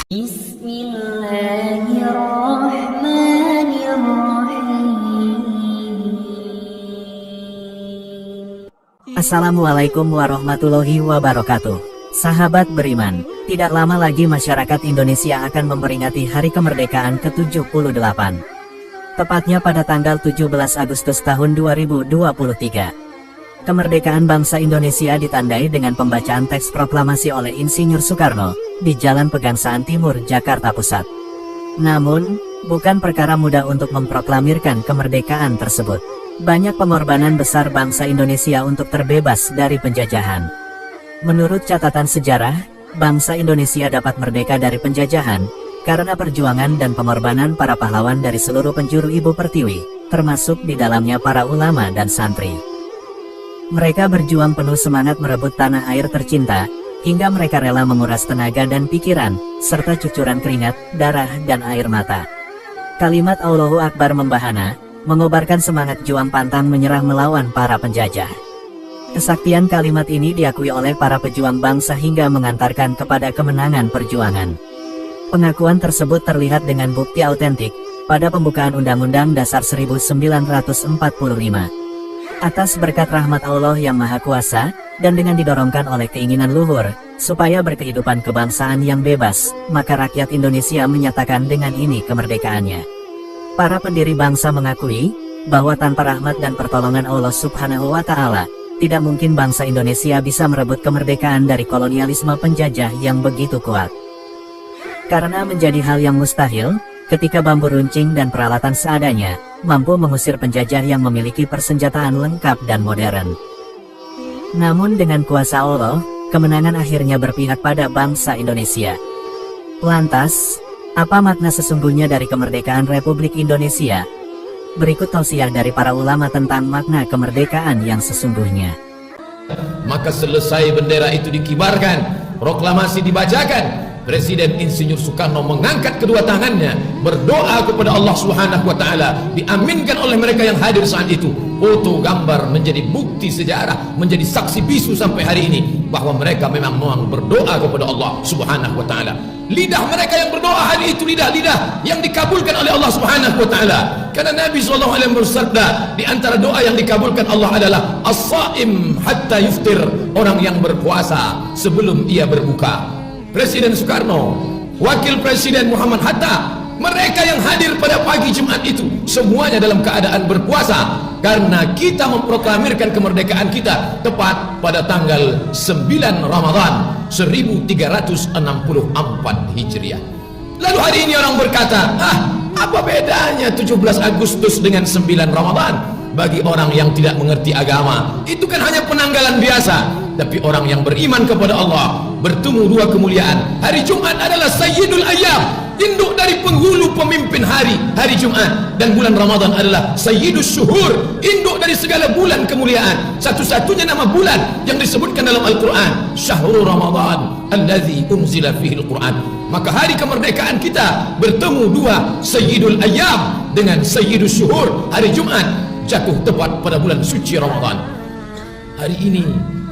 Assalamualaikum warahmatullahi wabarakatuh. Sahabat beriman, tidak lama lagi masyarakat Indonesia akan memperingati Hari Kemerdekaan ke-78. Tepatnya pada tanggal 17 Agustus tahun 2023. Kemerdekaan bangsa Indonesia ditandai dengan pembacaan teks proklamasi oleh Insinyur Soekarno di Jalan Pegangsaan Timur, Jakarta Pusat. Namun, bukan perkara mudah untuk memproklamirkan kemerdekaan tersebut. Banyak pengorbanan besar bangsa Indonesia untuk terbebas dari penjajahan. Menurut catatan sejarah, bangsa Indonesia dapat merdeka dari penjajahan karena perjuangan dan pengorbanan para pahlawan dari seluruh penjuru Ibu Pertiwi, termasuk di dalamnya para ulama dan santri. Mereka berjuang penuh semangat merebut tanah air tercinta, hingga mereka rela menguras tenaga dan pikiran, serta cucuran keringat, darah, dan air mata. Kalimat Allahu Akbar membahana, mengobarkan semangat juang pantang menyerah melawan para penjajah. Kesaktian kalimat ini diakui oleh para pejuang bangsa hingga mengantarkan kepada kemenangan perjuangan. Pengakuan tersebut terlihat dengan bukti autentik pada pembukaan Undang-Undang Dasar 1945. Atas berkat rahmat Allah yang Maha Kuasa, dan dengan didorongkan oleh keinginan luhur, supaya berkehidupan kebangsaan yang bebas, maka rakyat Indonesia menyatakan dengan ini kemerdekaannya. Para pendiri bangsa mengakui bahwa tanpa rahmat dan pertolongan Allah Subhanahu wa Ta'ala, tidak mungkin bangsa Indonesia bisa merebut kemerdekaan dari kolonialisme penjajah yang begitu kuat. Karena menjadi hal yang mustahil, ketika bambu runcing dan peralatan seadanya mampu mengusir penjajah yang memiliki persenjataan lengkap dan modern. Namun dengan kuasa Allah, kemenangan akhirnya berpihak pada bangsa Indonesia. Lantas, apa makna sesungguhnya dari kemerdekaan Republik Indonesia? Berikut tausiah dari para ulama tentang makna kemerdekaan yang sesungguhnya. Maka selesai bendera itu dikibarkan, proklamasi dibacakan, Presiden Insinyur Soekarno mengangkat kedua tangannya, berdoa kepada Allah Subhanahu wa Ta'ala, diaminkan oleh mereka yang hadir saat itu. Foto gambar menjadi bukti sejarah, menjadi saksi bisu sampai hari ini bahwa mereka memang berdoa kepada Allah Subhanahu wa Ta'ala. Lidah mereka yang berdoa hari itu lidah-lidah yang dikabulkan oleh Allah Subhanahu wa Ta'ala. Karena Nabi SAW bersabda, di antara doa yang dikabulkan Allah adalah as-saim hatta yuftir, orang yang berpuasa sebelum ia berbuka. Presiden Soekarno, Wakil Presiden Muhammad Hatta, mereka yang hadir pada pagi Jumat itu semuanya dalam keadaan berpuasa, karena kita memproklamirkan kemerdekaan kita tepat pada tanggal 9 Ramadan 1364 Hijriah. Lalu hari ini orang berkata, apa bedanya 17 Agustus dengan 9 Ramadan? Bagi orang yang tidak mengerti agama, itu kan hanya penanggalan biasa. Tapi orang yang beriman kepada Allah, bertemu dua kemuliaan. Hari Jumat adalah Sayyidul Ayyam, induk dari penghulu pemimpin hari Jumat. Dan bulan Ramadan adalah Sayyidus Syuhur, induk dari segala bulan kemuliaan. Satu-satunya nama bulan yang disebutkan dalam Al-Quran, Syahrul Ramadan alladzi unzila fihil Quran. Maka hari kemerdekaan kita bertemu dua Sayyidul Ayyam dengan Sayyidus Syuhur, hari Jumat, jatuh tepat pada bulan suci Ramadan. Hari ini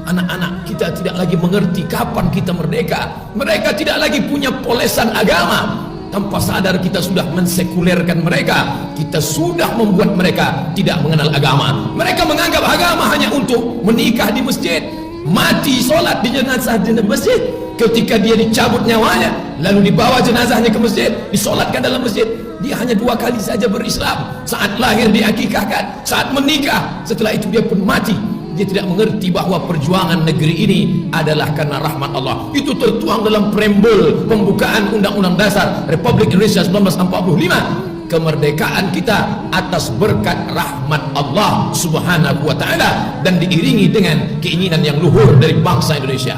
anak-anak kita tidak lagi mengerti kapan kita merdeka. Mereka tidak lagi punya polesan agama. Tanpa sadar kita sudah mensekulerkan mereka. Kita sudah membuat mereka tidak mengenal agama. Mereka menganggap agama hanya untuk menikah di masjid, mati sholat di jenazah di masjid. Ketika dia dicabut nyawanya, lalu dibawa jenazahnya ke masjid, disolatkan dalam masjid. Dia hanya 2 kali saja berislam. Saat lahir diakikahkan, saat menikah, setelah itu dia pun mati. Dia tidak mengerti bahwa perjuangan negeri ini adalah karena rahmat Allah. Itu tertuang dalam preambul pembukaan Undang-Undang Dasar Republik Indonesia 1945. Kemerdekaan kita atas berkat rahmat Allah Subhanahu wa Ta'ala, dan diiringi dengan keinginan yang luhur dari bangsa Indonesia.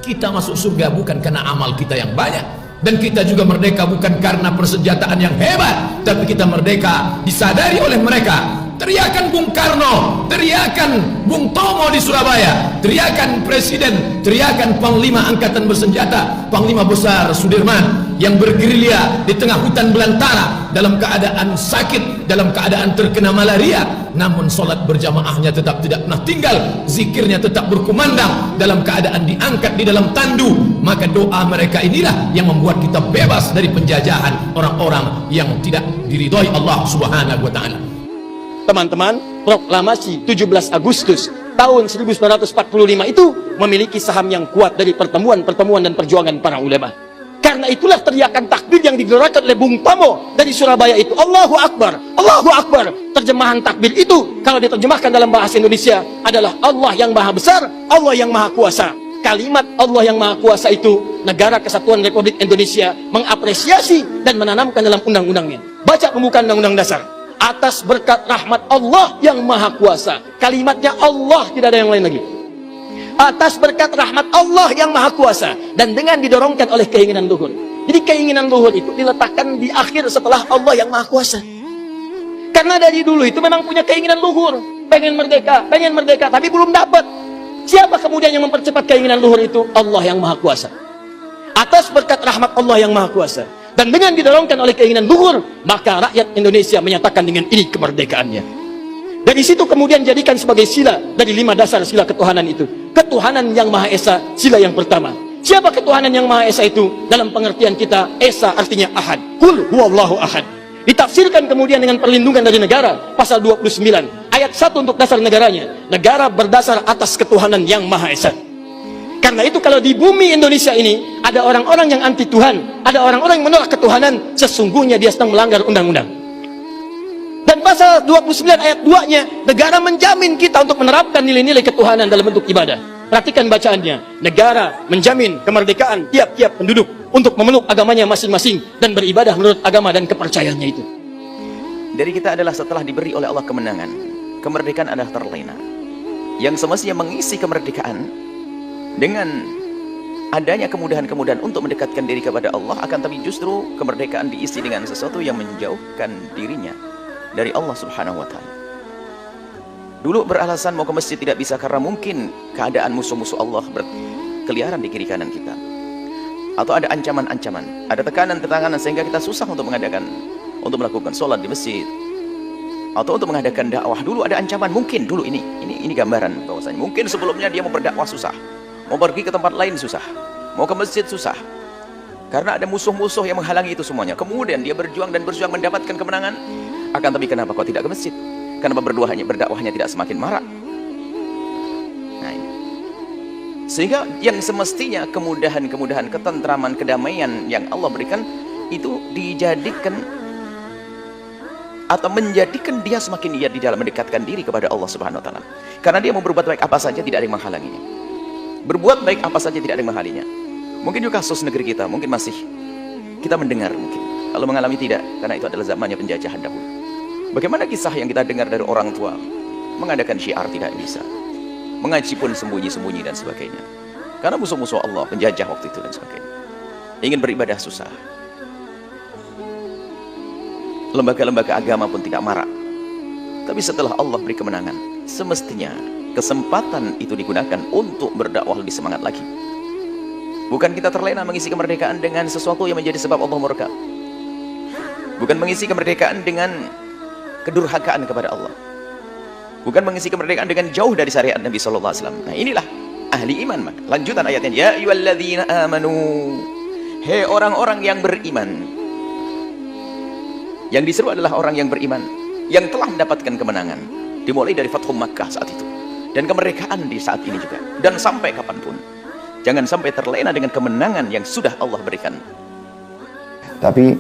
Kita masuk surga bukan karena amal kita yang banyak, dan kita juga merdeka bukan karena persenjataan yang hebat, tapi kita merdeka disadari oleh mereka. Teriakan Bung Karno, teriakan Bung Tomo di Surabaya, teriakan Presiden, teriakan Panglima Angkatan Bersenjata, Panglima Besar Sudirman, yang bergerilya di tengah hutan belantara dalam keadaan sakit, dalam keadaan terkena malaria, namun solat berjamaahnya tetap tidak pernah tinggal, zikirnya tetap berkumandang dalam keadaan diangkat di dalam tandu. Maka doa mereka inilah yang membuat kita bebas dari penjajahan orang-orang yang tidak diridhoi Allah Subhanahu wa taala. Teman-teman, proklamasi 17 Agustus tahun 1945 itu memiliki saham yang kuat dari pertemuan-pertemuan dan perjuangan para ulama. Karena itulah teriakan takbir yang digelorakan oleh Bung Tomo dari Surabaya itu, Allahu Akbar, Allahu Akbar. Terjemahan takbir itu kalau diterjemahkan dalam bahasa Indonesia adalah Allah yang maha besar, Allah yang maha kuasa. Kalimat Allah yang maha kuasa itu Negara Kesatuan Republik Indonesia mengapresiasi dan menanamkan dalam undang-undangnya. Baca pembukaan Undang-Undang Dasar. Atas berkat rahmat Allah yang maha kuasa. Kalimatnya Allah, tidak ada yang lain lagi. Atas berkat rahmat Allah yang maha kuasa, dan dengan didorongkan oleh keinginan luhur. Jadi keinginan luhur itu diletakkan di akhir setelah Allah yang maha kuasa. Karena dari dulu itu memang punya keinginan luhur, pengen merdeka, tapi belum dapat. Siapa kemudian yang mempercepat keinginan luhur itu? Allah yang maha kuasa. Atas berkat rahmat Allah yang maha kuasa, dan dengan didorongkan oleh keinginan luhur, maka rakyat Indonesia menyatakan dengan ini kemerdekaannya. Dari situ kemudian jadikan sebagai sila dari 5 dasar sila ketuhanan itu. Ketuhanan yang Maha Esa, sila yang pertama. Siapa ketuhanan yang Maha Esa itu? Dalam pengertian kita, Esa artinya Ahad. Qul huwallahu ahad. Ditafsirkan kemudian dengan perlindungan dari negara, pasal 29, ayat 1 untuk dasar negaranya. Negara berdasar atas ketuhanan yang Maha Esa. Karena itu kalau di bumi Indonesia ini ada orang-orang yang anti Tuhan, ada orang-orang yang menolak ketuhanan, sesungguhnya dia sedang melanggar undang-undang. Dan pasal 29 ayat 2-nya, negara menjamin kita untuk menerapkan nilai-nilai ketuhanan dalam bentuk ibadah. Perhatikan bacaannya. Negara menjamin kemerdekaan tiap-tiap penduduk untuk memeluk agamanya masing-masing dan beribadah menurut agama dan kepercayaannya itu. Dari kita adalah setelah diberi oleh Allah kemenangan, kemerdekaan adalah terlena. Yang semestinya mengisi kemerdekaan dengan adanya kemudahan-kemudahan untuk mendekatkan diri kepada Allah, akan tapi justru kemerdekaan diisi dengan sesuatu yang menjauhkan dirinya dari Allah Subhanahu wa taala. Dulu beralasan mau ke masjid tidak bisa karena mungkin keadaan musuh-musuh Allah berkeliaran di kiri kanan kita, atau ada ancaman-ancaman, ada tekanan-tekanan sehingga kita susah untuk melakukan sholat di masjid, atau untuk mengadakan dakwah. Dulu ada ancaman, mungkin dulu ini gambaran bahwasanya mungkin sebelumnya dia mau berdakwah susah, mau pergi ke tempat lain susah, mau ke masjid susah, karena ada musuh-musuh yang menghalangi itu semuanya. Kemudian dia berjuang mendapatkan kemenangan. Akan tapi kenapa kok tidak ke masjid? Kenapa berdakwahnya tidak semakin marak? Nah, ini. Sehingga yang semestinya kemudahan-kemudahan, ketentraman, kedamaian yang Allah berikan itu dijadikan atau menjadikan dia semakin giat di dalam mendekatkan diri kepada Allah Subhanahu wa taala. Karena dia mau berbuat baik apa saja, tidak ada yang menghalanginya. Berbuat baik apa saja, tidak ada yang menghalanginya. Mungkin juga kasus negeri kita, mungkin masih kita mendengar, mungkin kalau mengalami tidak, karena itu adalah zamannya penjajahan dahulu. Bagaimana kisah yang kita dengar dari orang tua, mengadakan syiar tidak bisa, mengaji pun sembunyi-sembunyi dan sebagainya, karena musuh-musuh Allah, penjajah waktu itu dan sebagainya. Ingin beribadah susah, lembaga-lembaga agama pun tidak marak. Tapi setelah Allah beri kemenangan, semestinya kesempatan itu digunakan untuk berdakwah lebih semangat lagi. Bukan kita terlena mengisi kemerdekaan dengan sesuatu yang menjadi sebab Allah murka. Bukan mengisi kemerdekaan dengan kedurhakaan kepada Allah. Bukan mengisi kemerdekaan dengan jauh dari syariat Nabi sallallahu alaihi wasallam. Nah, inilah ahli iman. Maka lanjutan ayatnya, ya ayyuhalladzina amanu, hei orang-orang yang beriman. Yang diseru adalah orang yang beriman yang telah mendapatkan kemenangan, dimulai dari Fathu Makkah saat itu, dan kemerdekaan di saat ini juga, dan sampai kapanpun. Jangan sampai terlena dengan kemenangan yang sudah Allah berikan. Tapi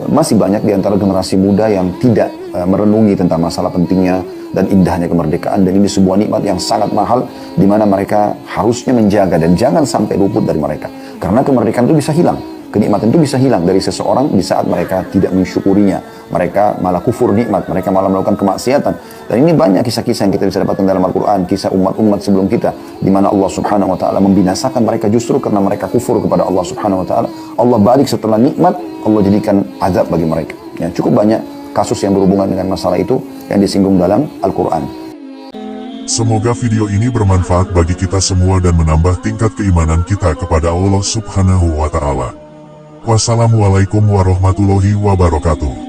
masih banyak di antara generasi muda yang tidak merenungi tentang masalah pentingnya dan indahnya kemerdekaan, dan ini sebuah nikmat yang sangat mahal di mana mereka harusnya menjaga dan jangan sampai luput dari mereka. Karena kemerdekaan itu bisa hilang, kenikmatan itu bisa hilang dari seseorang di saat mereka tidak mensyukurinya. Mereka malah kufur nikmat, mereka malah melakukan kemaksiatan. Dan ini banyak kisah-kisah yang kita bisa dapatkan dalam Al-Quran, kisah umat-umat sebelum kita, di mana Allah Subhanahu wa ta'ala membinasakan mereka justru karena mereka kufur kepada Allah Subhanahu wa ta'ala. Allah balik setelah nikmat, Allah jadikan azab bagi mereka. Ya, cukup banyak kasus yang berhubungan dengan masalah itu yang disinggung dalam Al-Quran. Semoga video ini bermanfaat bagi kita semua dan menambah tingkat keimanan kita kepada Allah Subhanahu wa ta'ala. Wassalamualaikum warahmatullahi wabarakatuh.